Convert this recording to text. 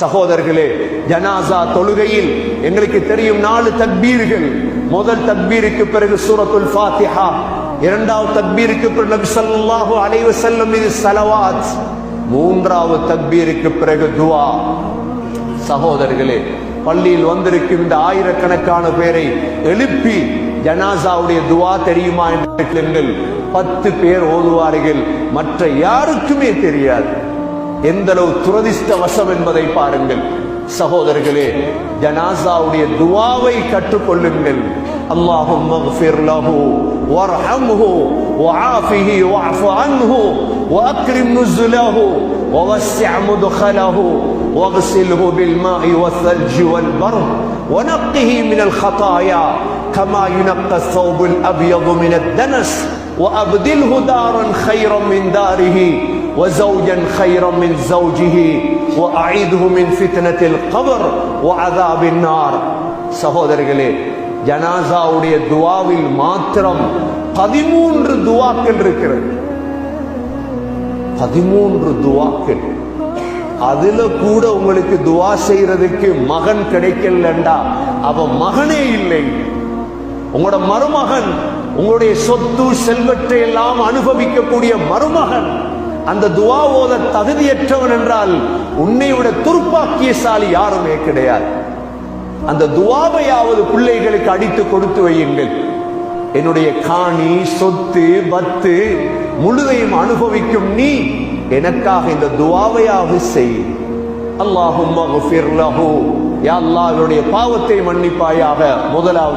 சகோதரர்களே, ஜனாசா தொழுகையில் எங்களுக்கு தெரியும் 4 தக்பீர்கள். முதல் தக்பீருக்கு பிறகு சூரத்துல் ஃபாத்திஹா, இரண்டாவது தக்பீருக்கு பிறகு நபி ஸல்லல்லாஹு அலைஹி வஸல்லம் மீது ஸலவாத், மூன்றாவது தக்பீருக்கு பிறகு துஆ. சகோதரர்களே, பள்ளியில் வந்திருக்கும் இந்த ஆயிரக்கணக்கான பேரை எழுப்பி ஜனாசாவுடைய துஆ தெரியுமா என்று கேளுங்கள். 10 பேர் ஓதுவார்கள், மற்ற யாருக்குமே தெரியாது. எந்த அளவு துரதிஷ்டவசம் என்பதை பாருங்கள். சகோதரர்களே, ஜனாசாவுடைய துஆவை கற்றுக்கொள்ளுங்கள். அல்லாஹும்ம ஃபிர் லஹு வர்ஹம்ஹு வஆஃபிஹி வஅஃபு அன்ஹு வஅக்ரிம் நுஸுலஹு வவஸ்ஸி' முத்கலஹு வக்ஸில்ஹு பில்மாஇ வஸ்ஸல்ஜி வல்பர்த் ونقه من الخطايا كما ينقى الثوب الأبيض من الدنس وأبدله دارا خيرا من داره وزوجا خيرا من زوجه وأعيده من فتنة القبر وعذاب النار. சகோதரர்களே, ஜனாசாவுடைய துஆவில் மாத்திரம் 13 துஆக்கள் இருக்கிறது. 13 துஆக்கள். அதுல கூட உங்களுக்கு துஆ செய்யறதுக்கு மகன் கிடைக்கலண்டா அவன் மகனே இல்லை. உங்களோட மருமகன், உங்களுடைய சொத்து செல்வத்தை எல்லாம் அனுபவிக்கக்கூடிய மருமகன் அந்த துஆ ஓத தகுதியற்றவன் என்றால் உன்னை விட துர்ப்பாக்கியசாலி யாருமே கிடையாது. அந்த துஆவையாவது பிள்ளைகளுக்கு அடித்து கொடுத்து வையுங்கள். என்னுடைய காணி, சொத்து, பத்து முழுதையும் அனுபவிக்கும் நீ எனக்காக இந்த துஆவையாவது செய். அல்லாஹும்ம ஃபிர் லஹு, யா அல்லாஹ், அவருடைய பாவத்தை மன்னிப்பாயாக. முதலாவது